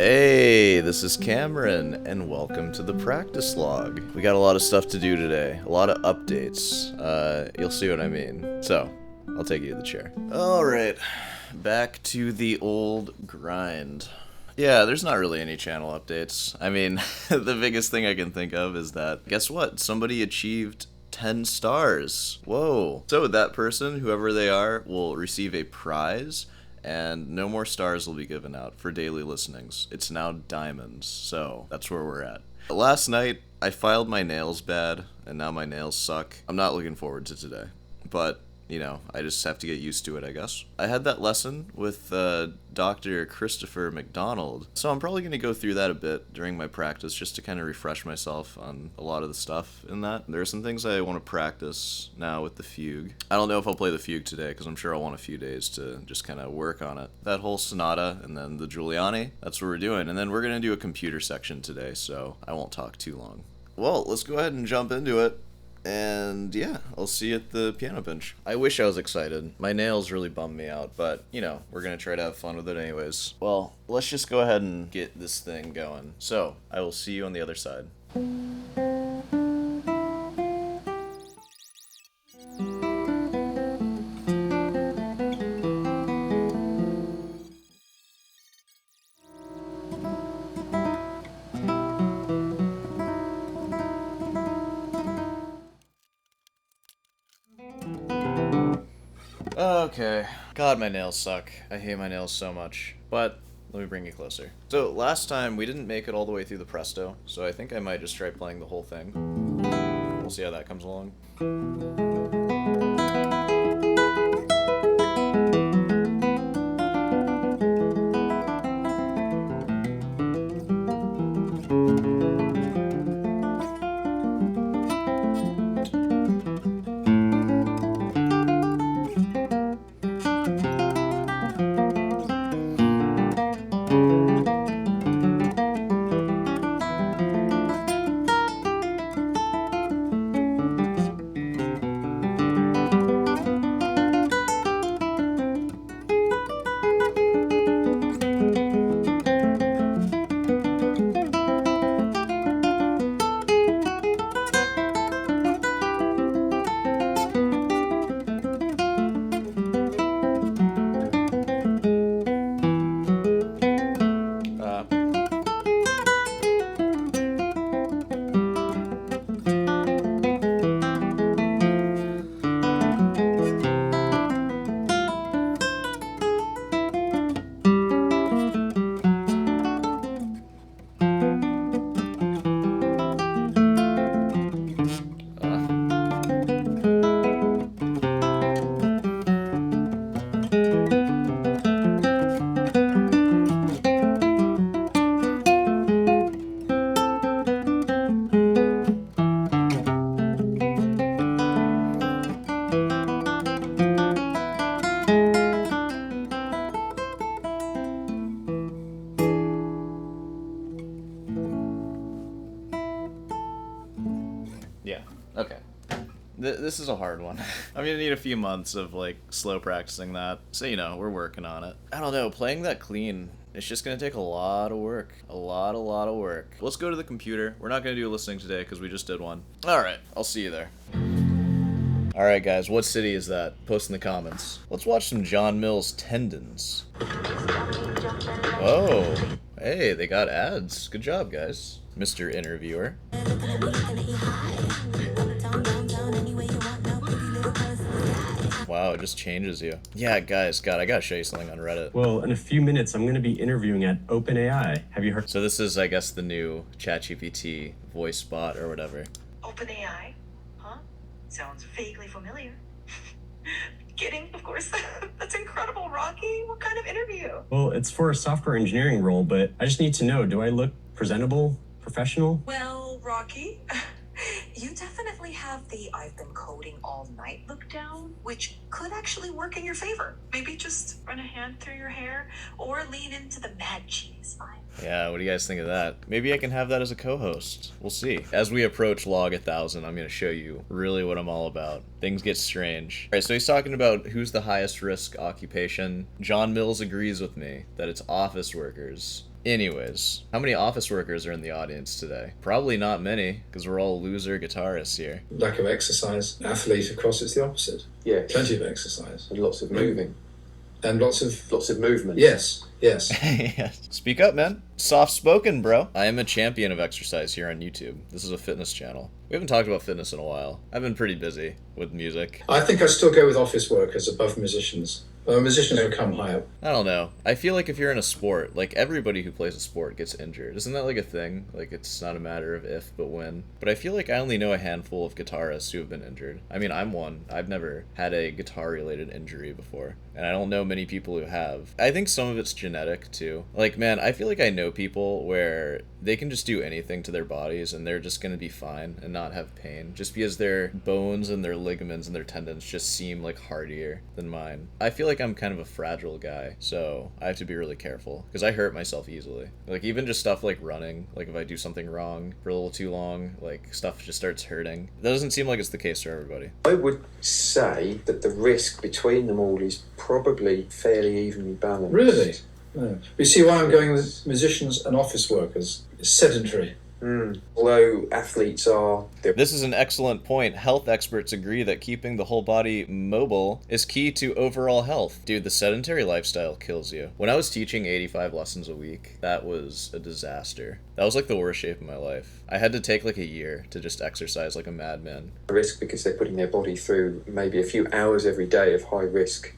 Hey, this is Cameron, and welcome to the practice log. We got a lot of stuff to do today, a lot of updates. You'll see what I mean. So, I'll take you to the chair. Alright, back to the old grind. Yeah, there's not really any channel updates. I mean, the biggest thing I can think of is that, guess what? Somebody achieved 10 stars. Whoa. So that person, whoever they are, will receive a prize, and no more stars will be given out for daily listenings. It's now diamonds, so that's where we're at. Last night, I filed my nails bad, and now my nails suck. I'm not looking forward to today, but, you know, I just have to get used to it, I guess. I had that lesson with Dr. Christopher McDonald, so I'm probably going to go through that a bit during my practice just to kind of refresh myself on a lot of the stuff in that. There are some things I want to practice now with the fugue. I don't know if I'll play the fugue today because I'm sure I'll want a few days to just kind of work on it. That whole sonata and then the Giuliani, that's what we're doing. And then we're going to do a computer section today, so I won't talk too long. Well, let's go ahead and jump into it. And yeah, I'll see you at the piano bench. I wish I was excited. My nails really bummed me out, but you know, we're gonna try to have fun with it anyways. Well, let's just go ahead and get this thing going. So, I will see you on the other side. Okay. God, my nails suck. I hate my nails so much. But, let me bring you closer. So, last time, we didn't make it all the way through the presto, so I think I might just try playing the whole thing. We'll see how that comes along. Yeah, okay. This is a hard one. I'm gonna need a few months of, like, slow practicing that. So, you know, we're working on it. I don't know, playing that clean, it's just gonna take a lot of work. A lot of work. Let's go to the computer. We're not gonna do a listening today because we just did one. Alright, I'll see you there. Alright guys, what city is that? Post in the comments. Let's watch some John Mills Tendons. Oh, hey, they got ads. Good job, guys. Mr. Interviewer. Wow, it just changes you. Yeah, guys, God, I gotta show you something on Reddit. Well, in a few minutes, I'm going to be interviewing at OpenAI. Have you heard? So this is, I guess, the new ChatGPT voice bot or whatever. OpenAI? Huh? Sounds vaguely familiar. Kidding, of course. That's incredible, Rocky. What kind of interview? Well, it's for a software engineering role, but I just need to know, do I look presentable, professional? Well, Rocky, you definitely have the I've been coding all night look down, which could actually work in your favor. Maybe just run a hand through your hair or lean into the mad cheese vibe. Yeah, what do you guys think of that? Maybe I can have that as a co-host. We'll see. As we approach log 1,000, I'm going to show you really what I'm all about. Things get strange. Alright, so he's talking about who's the highest risk occupation. John Mills agrees with me that it's office workers. Anyways, how many office workers are in the audience today? Probably not many, because we're all loser guitarists here. Lack of exercise. Athlete, of course, it's the opposite. Yeah. Plenty of exercise. And lots of moving. And lots of movement. Yes. Yes. Speak up, man. Soft spoken, bro. I am a champion of exercise here on YouTube. This is a fitness channel. We haven't talked about fitness in a while. I've been pretty busy with music. I think I still go with office workers above musicians. Musicians will come high up. I don't know. I feel like if you're in a sport, like everybody who plays a sport gets injured. Isn't that like a thing? Like it's not a matter of if, but when. But I feel like I only know a handful of guitarists who have been injured. I mean, I'm one. I've never had a guitar-related injury before. And I don't know many people who have. I think some of it's genetic, too. Like, man, I feel like I know people where they can just do anything to their bodies and they're just going to be fine and not have pain. Just because their bones and their ligaments and their tendons just seem like hardier than mine. I feel like I'm kind of a fragile guy, so I have to be really careful because I hurt myself easily. Like even just stuff like running, like if I do something wrong for a little too long, like stuff just starts hurting. That doesn't seem like it's the case for everybody. I would say that the risk between them all is probably fairly evenly balanced. Really? No. You see why I'm going with musicians and office workers? It's sedentary. Although athletes are... This is an excellent point. Health experts agree that keeping the whole body mobile is key to overall health. Dude, the sedentary lifestyle kills you. When I was teaching 85 lessons a week, that was a disaster. That was like the worst shape of my life. I had to take like a year to just exercise like a madman. Risk because they're putting their body through maybe a few hours every day of high risk,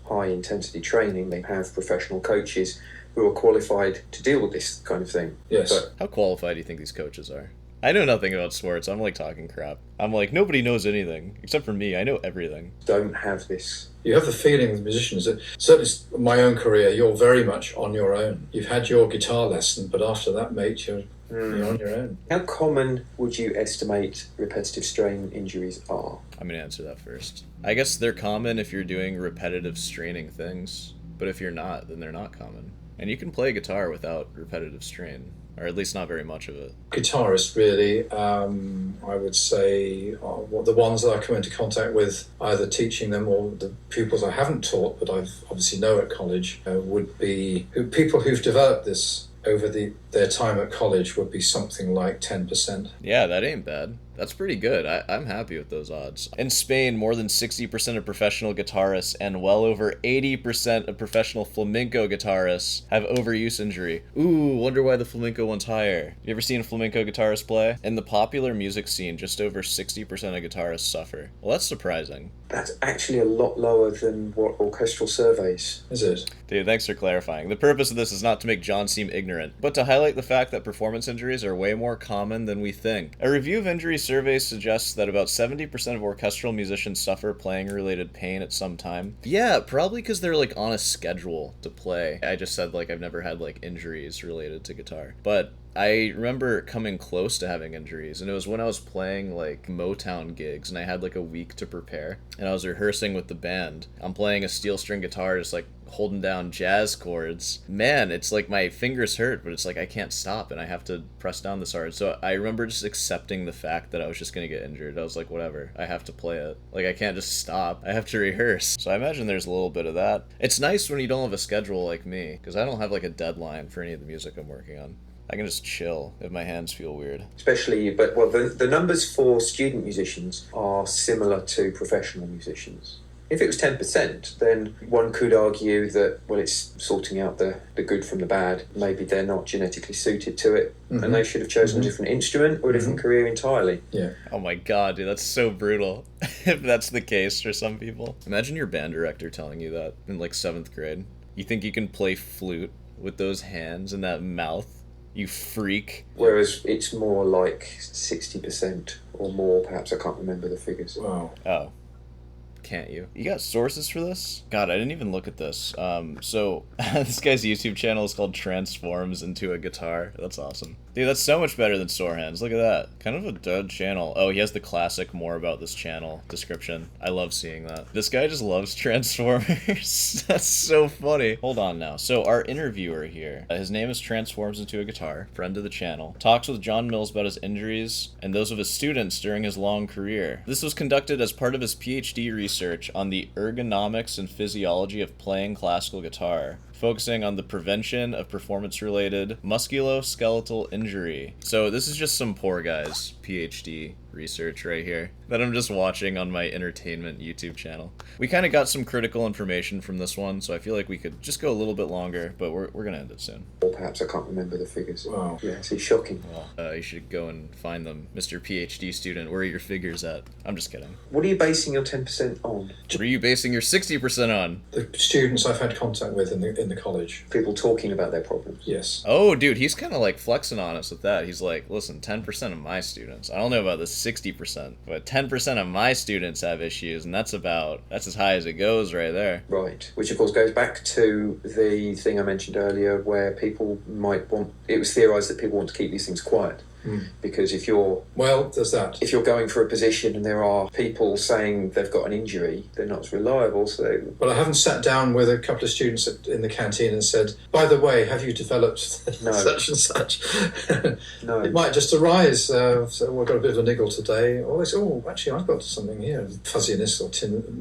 high intensity training. They have professional coaches who are qualified to deal with this kind of thing. Yes. But how qualified do you think these coaches are? I know nothing about sports. I'm like talking crap. I'm like, nobody knows anything except for me. I know everything. Don't have this. You have the feeling with musicians that, certainly my own career, you're very much on your own. You've had your guitar lesson, but after that, mate, you're on your own. How common would you estimate repetitive strain injuries are? I'm going to answer that first. I guess they're common if you're doing repetitive straining things, but if you're not, then they're not common. And you can play guitar without repetitive strain, or at least not very much of it. Guitarists, really, I would say, the ones that I come into contact with, either teaching them or the pupils I haven't taught, but I've obviously know at college, would be people who've developed this over their time at college would be something like 10%. Yeah, that ain't bad. That's pretty good. I'm happy with those odds. In Spain, more than 60% of professional guitarists and well over 80% of professional flamenco guitarists have overuse injury. Ooh, wonder why the flamenco one's higher. You ever seen a flamenco guitarist play? In the popular music scene, just over 60% of guitarists suffer. Well, that's surprising. That's actually a lot lower than what orchestral surveys. Is it? Dude, thanks for clarifying. The purpose of this is not to make John seem ignorant, but to highlight the fact that performance injuries are way more common than we think. A review of injury surveys suggests that about 70% of orchestral musicians suffer playing-related pain at some time. Yeah, probably because they're like on a schedule to play. I just said like I've never had like injuries related to guitar, but I remember coming close to having injuries, and it was when I was playing like Motown gigs and I had like a week to prepare, and I was rehearsing with the band. I'm playing a steel string guitar, just like holding down jazz chords. Man, it's like my fingers hurt, but it's like I can't stop and I have to press down this hard. So I remember just accepting the fact that I was just gonna get injured. I was like, whatever, I have to play it. Like I can't just stop, I have to rehearse. So I imagine there's a little bit of that. It's nice when you don't have a schedule like me, because I don't have like a deadline for any of the music I'm working on. I can just chill if my hands feel weird. Especially, but well, the numbers for student musicians are similar to professional musicians. If it was 10%, then one could argue that, well, it's sorting out the good from the bad. Maybe they're not genetically suited to it, and they should have chosen a different instrument or a different career entirely. Yeah. Oh my god, dude, that's so brutal. If that's the case for some people. Imagine your band director telling you that in like 7th grade. You think you can play flute with those hands and that mouth? You freak. Whereas it's more like 60% or more, perhaps. I can't remember the figures. Wow. Oh. Can't you? You got sources for this? God, I didn't even look at this. So this guy's YouTube channel is called Transforms into a Guitar. That's awesome. Dude, that's so much better than Sore Hands. Look at that. Kind of a dud channel. Oh, he has the classic more about this channel description. I love seeing that. This guy just loves Transformers. That's so funny. Hold on now. So our interviewer here, his name is Transforms into a Guitar, friend of the channel, talks with John Mills about his injuries and those of his students during his long career. This was conducted as part of his PhD research on the ergonomics and physiology of playing classical guitar, focusing on the prevention of performance-related musculoskeletal injury. So this is just some poor guy's PhD research right here that I'm just watching on my entertainment YouTube channel. We kind of got some critical information from this one, so I feel like we could just go a little bit longer, but we're gonna end it soon. Or perhaps I can't remember the figures. Wow. Yeah, it's shocking. Well, you should go and find them. Mr. PhD student, where are your figures at? I'm just kidding. What are you basing your 10% on? What are you basing your 60% on? The students I've had contact with in the college. People talking about their problems. Yes. Oh, dude, he's kind of like flexing on us with that. He's like, listen, 10% of my students. I don't know about this 60%, but 10% of my students have issues, and that's as high as it goes right there. Right. Which, of course, goes back to the thing I mentioned earlier where people might want... It was theorised that people want to keep these things quiet. Because if you're... Well, there's that. If you're going for a position and there are people saying they've got an injury, they're not as reliable, so... But I haven't sat down with a couple of students in the canteen and said, by the way, have you developed such and such? No. It might just arise, so I've got a bit of a niggle today. Or they say, oh, actually, I've got something here. Fuzziness or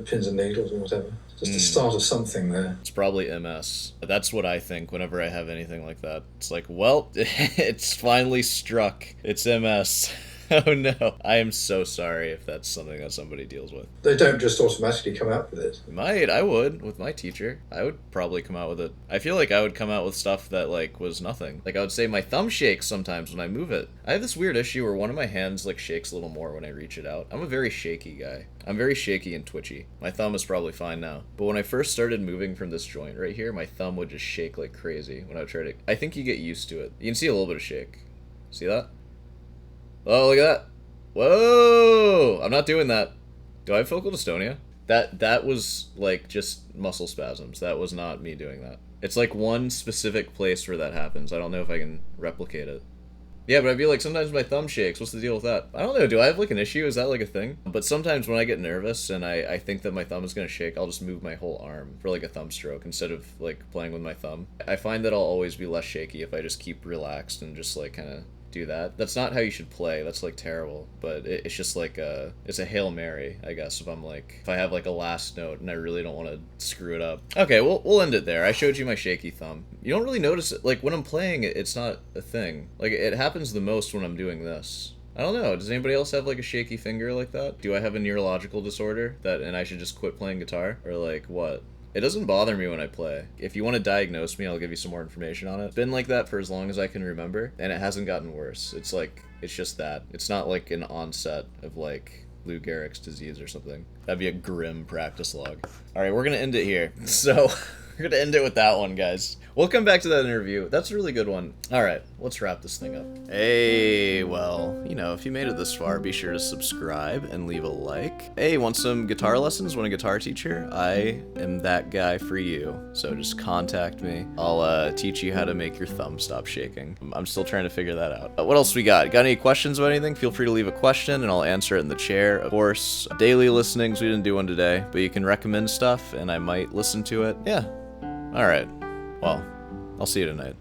pins and needles or whatever. Just the start of something there. It's probably MS. That's what I think whenever I have anything like that. It's like, well, it's finally struck. It's MS. Oh no. I am so sorry if that's something that somebody deals with. They don't just automatically come out with it. I would, with my teacher. I would probably come out with it. I feel like I would come out with stuff that, like, was nothing. Like, I would say my thumb shakes sometimes when I move it. I have this weird issue where one of my hands, like, shakes a little more when I reach it out. I'm a very shaky guy. I'm very shaky and twitchy. My thumb is probably fine now. But when I first started moving from this joint right here, my thumb would just shake like crazy when I would try to... I think you get used to it. You can see a little bit of shake. See that? Oh, look at that. Whoa! I'm not doing that. Do I have focal dystonia? That was, like, just muscle spasms. That was not me doing that. It's, like, one specific place where that happens. I don't know if I can replicate it. Yeah, but I feel like sometimes my thumb shakes. What's the deal with that? I don't know. Do I have, like, an issue? Is that, like, a thing? But sometimes when I get nervous and I think that my thumb is going to shake, I'll just move my whole arm for, like, a thumb stroke instead of, like, playing with my thumb. I find that I'll always be less shaky if I just keep relaxed and just, like, kind of... do that. That's not how you should play. That's like terrible. But it's just like it's a Hail Mary, I guess, if I have like a last note and I really don't want to screw it up. Okay, we'll end it there. I showed you my shaky thumb. You don't really notice it. Like when I'm playing it, it's not a thing. Like it happens the most when I'm doing this. I don't know. Does anybody else have like a shaky finger like that? Do I have a neurological disorder and I should just quit playing guitar? Or like what? It doesn't bother me when I play. If you want to diagnose me, I'll give you some more information on it. It's been like that for as long as I can remember, and it hasn't gotten worse. It's like, it's just that. It's not like an onset of like Lou Gehrig's disease or something. That'd be a grim practice log. Alright, we're gonna end it here. So, we're gonna end it with that one, guys. We'll come back to that interview. That's a really good one. Alright, let's wrap this thing up. Hey, well, you know, if you made it this far, be sure to subscribe and leave a like. Hey, want some guitar lessons? Want a guitar teacher? I am that guy for you. So just contact me. I'll teach you how to make your thumb stop shaking. I'm still trying to figure that out. What else we got? Got any questions about anything? Feel free to leave a question and I'll answer it in the chair. Of course, daily listenings, we didn't do one today, but you can recommend stuff and I might listen to it. Yeah. Alright. Well, I'll see you tonight.